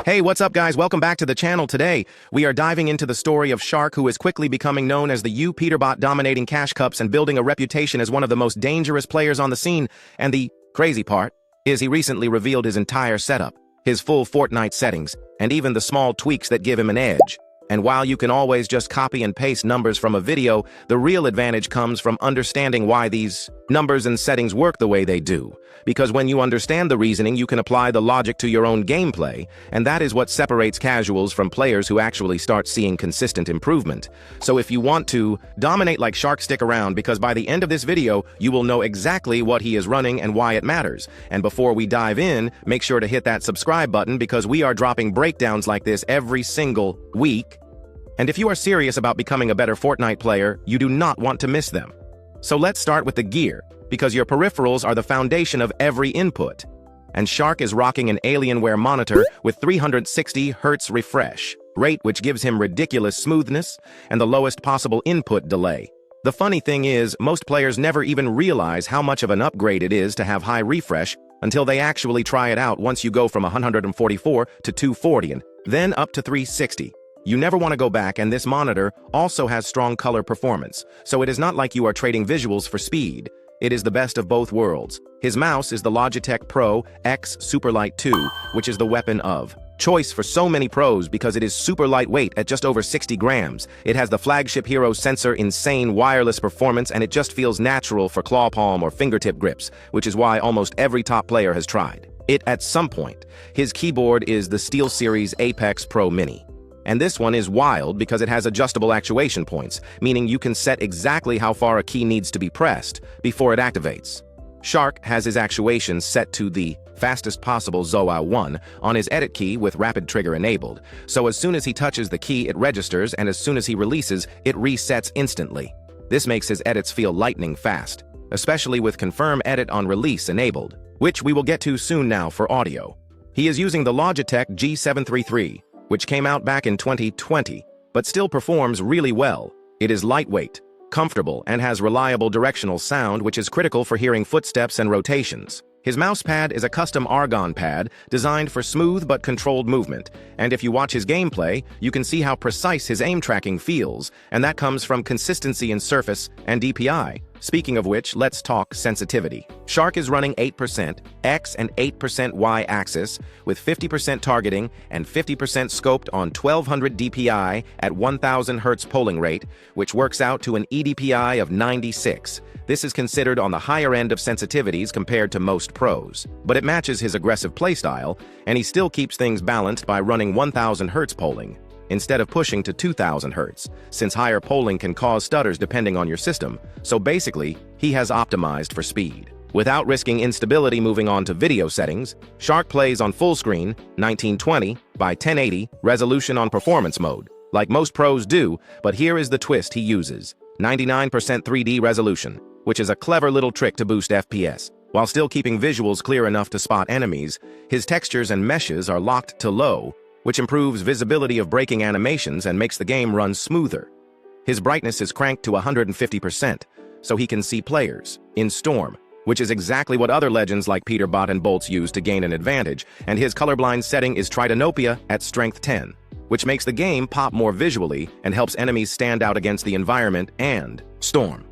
Hey, what's up guys? Welcome back to the channel. Today, we are diving into the story of Shxrk, who is quickly becoming known as the Peterbot, dominating cash cups and building a reputation as one of the most dangerous players on the scene. And the crazy part is he recently revealed his entire setup, his full Fortnite settings, and even the small tweaks that give him an edge. And while you can always just copy and paste numbers from a video, the real advantage comes from understanding why these numbers and settings work the way they do. Because when you understand the reasoning, you can apply the logic to your own gameplay, and that is what separates casuals from players who actually start seeing consistent improvement. So if you want to dominate like Shxrk, stick around, because by the end of this video, you will know exactly what he is running and why it matters. And before we dive in, make sure to hit that subscribe button, because we are dropping breakdowns like this every single week. And if you are serious about becoming a better Fortnite player, you do not want to miss them. So let's start with the gear, because your peripherals are the foundation of every input. And Shxrk is rocking an Alienware monitor with 360 Hz refresh rate, which gives him ridiculous smoothness and the lowest possible input delay. The funny thing is, most players never even realize how much of an upgrade it is to have high refresh until they actually try it out. Once you go from 144 to 240 and then up to 360. You never want to go back, and this monitor also has strong color performance, so it is not like you are trading visuals for speed. It is the best of both worlds. His mouse is the Logitech Pro X Superlight 2, which is the weapon of choice for so many pros because it is super lightweight at just over 60 grams. It has the flagship Hero sensor, insane wireless performance, and it just feels natural for claw palm or fingertip grips, which is why almost every top player has tried it at some point. His keyboard is the SteelSeries Apex Pro Mini. And this one is wild because it has adjustable actuation points, meaning you can set exactly how far a key needs to be pressed before it activates. Shxrk has his actuation set to the fastest possible ZOA 1 on his edit key with rapid trigger enabled, so as soon as he touches the key it registers, and as soon as he releases, it resets instantly. This makes his edits feel lightning fast, especially with confirm edit on release enabled, which we will get to soon. Now for audio. He is using the Logitech G733, which came out back in 2020, but still performs really well. It is lightweight, comfortable, and has reliable directional sound, which is critical for hearing footsteps and rotations. His mousepad is a custom argon pad designed for smooth but controlled movement, and if you watch his gameplay, you can see how precise his aim tracking feels, and that comes from consistency in surface and DPI. Speaking of which, let's talk sensitivity. Shxrk is running 8% X and 8% Y axis with 50% targeting and 50% scoped on 1200 DPI at 1000 Hz polling rate, which works out to an EDPI of 96. This is considered on the higher end of sensitivities compared to most pros, but it matches his aggressive playstyle, and he still keeps things balanced by running 1000 Hz polling instead of pushing to 2000 Hz, since higher polling can cause stutters depending on your system. So basically, he has optimized for speed. Without risking instability, moving on to video settings, Shxrk plays on full screen 1920 by 1080 resolution on performance mode, like most pros do, but here is the twist he uses: 99% 3D resolution, which is a clever little trick to boost FPS. While still keeping visuals clear enough to spot enemies, his textures and meshes are locked to low, which improves visibility of braking animations and makes the game run smoother. His brightness is cranked to 150%, so he can see players in Storm, which is exactly what other legends like Peterbot and Bolts use to gain an advantage, and his colorblind setting is Tritanopia at strength 10, which makes the game pop more visually and helps enemies stand out against the environment and Storm.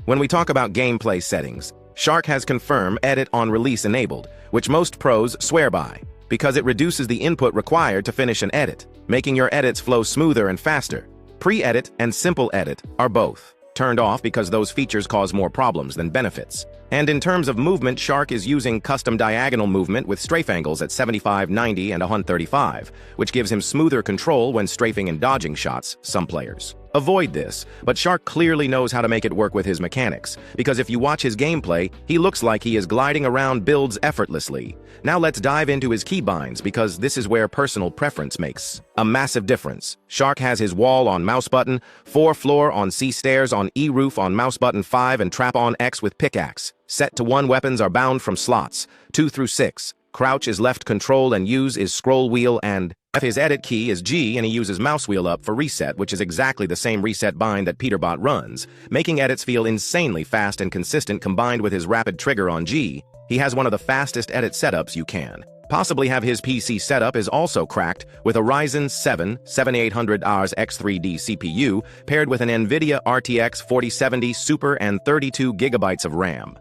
When we talk about gameplay settings, Shxrk has confirm edit on release enabled, which most pros swear by, because it reduces the input required to finish an edit, making your edits flow smoother and faster. Pre-edit and simple edit are both turned off because those features cause more problems than benefits. And in terms of movement, Shxrk is using custom diagonal movement with strafe angles at 75, 90, and 135, which gives him smoother control when strafing and dodging shots. Some players avoid this, but Shxrk clearly knows how to make it work with his mechanics, because if you watch his gameplay, he looks like he is gliding around builds effortlessly. Now let's dive into his keybinds, because this is where personal preference makes a massive difference. Shxrk has his wall on mouse button, 4 floor on C, stairs on E, roof on mouse button 5, and trap on X with pickaxe. Set to 1 weapons are bound from slots 2 through 6. Crouch is left control and use is scroll wheel, and his edit key is G, and he uses mouse wheel up for reset, which is exactly the same reset bind that Peterbot runs, making edits feel insanely fast and consistent. Combined with his rapid trigger on G, he has one of the fastest edit setups you can. Possibly have his PC setup is also cracked with a Ryzen 7 7800Rs X3D CPU paired with an NVIDIA RTX 4070 Super and 32 GB of RAM.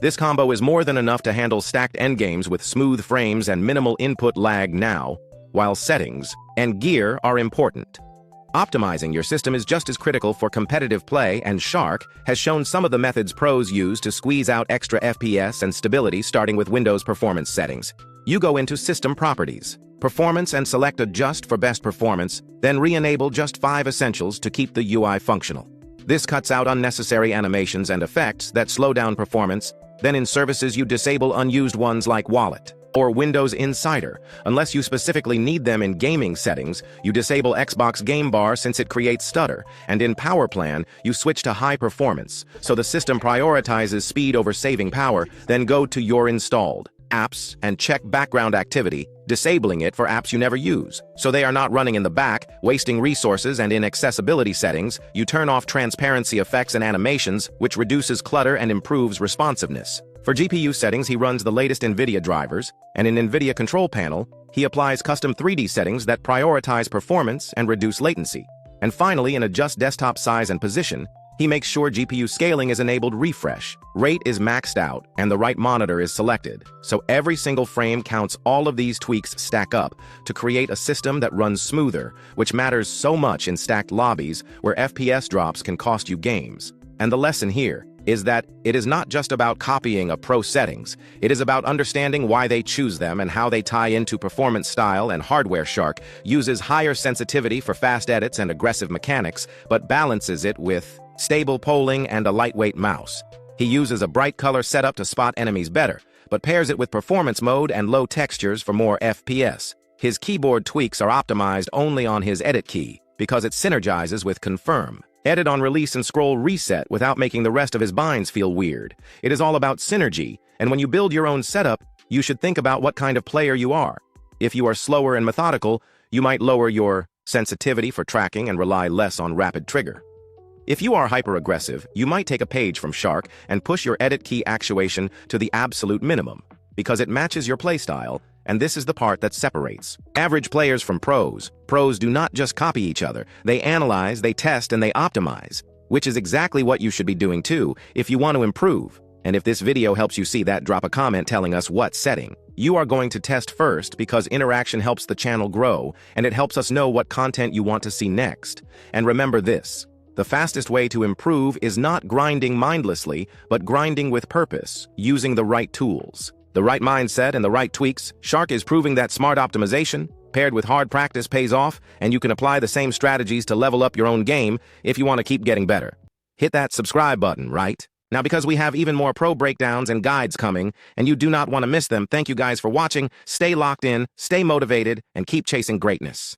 This combo is more than enough to handle stacked endgames with smooth frames and minimal input lag now, while settings and gear are important. Optimizing your system is just as critical for competitive play, and Shxrk has shown some of the methods pros use to squeeze out extra FPS and stability, starting with Windows performance settings. You go into System Properties, Performance, and select Adjust for best performance, then re-enable just 5 essentials to keep the UI functional. This cuts out unnecessary animations and effects that slow down performance. Then in Services you disable unused ones like Wallet or Windows Insider. Unless you specifically need them in gaming settings, you disable Xbox Game Bar since it creates stutter, and in Power Plan, you switch to High Performance, so the system prioritizes speed over saving power. Then go to your installed apps and check background activity, disabling it for apps you never use, so they are not running in the back, wasting resources. And in accessibility settings, you turn off transparency effects and animations, which reduces clutter and improves responsiveness. For GPU settings, he runs the latest NVIDIA drivers, and in NVIDIA Control Panel, he applies custom 3D settings that prioritize performance and reduce latency. And finally, in Adjust Desktop Size and Position, he makes sure GPU scaling is enabled. Refresh rate is maxed out, and the right monitor is selected, so every single frame counts. All of these tweaks stack up to create a system that runs smoother, which matters so much in stacked lobbies where FPS drops can cost you games. And the lesson here is that it is not just about copying a pro settings, it is about understanding why they choose them and how they tie into performance style and hardware. Shxrk uses higher sensitivity for fast edits and aggressive mechanics, but balances it with stable polling and a lightweight mouse. He uses a bright color setup to spot enemies better, but pairs it with performance mode and low textures for more FPS. His keyboard tweaks are optimized only on his edit key, because it synergizes with confirm. Edit on release and scroll reset without making the rest of his binds feel weird. It is all about synergy, and when you build your own setup, you should think about what kind of player you are. If you are slower and methodical, you might lower your sensitivity for tracking and rely less on rapid trigger. If you are hyper-aggressive, you might take a page from Shxrk and push your edit key actuation to the absolute minimum, because it matches your playstyle, and this is the part that separates average players from pros. Pros do not just copy each other, they analyze, they test, and they optimize, which is exactly what you should be doing too if you want to improve. And if this video helps you see that, drop a comment telling us what setting you are going to test first, because interaction helps the channel grow, and it helps us know what content you want to see next. And remember this: the fastest way to improve is not grinding mindlessly, but grinding with purpose, using the right tools, the right mindset, and the right tweaks. Shxrk is proving that smart optimization, paired with hard practice, pays off, and you can apply the same strategies to level up your own game if you want to keep getting better. Hit that subscribe button, right? Now, because we have even more pro breakdowns and guides coming, and you do not want to miss them. Thank you guys for watching. Stay locked in, stay motivated, and keep chasing greatness.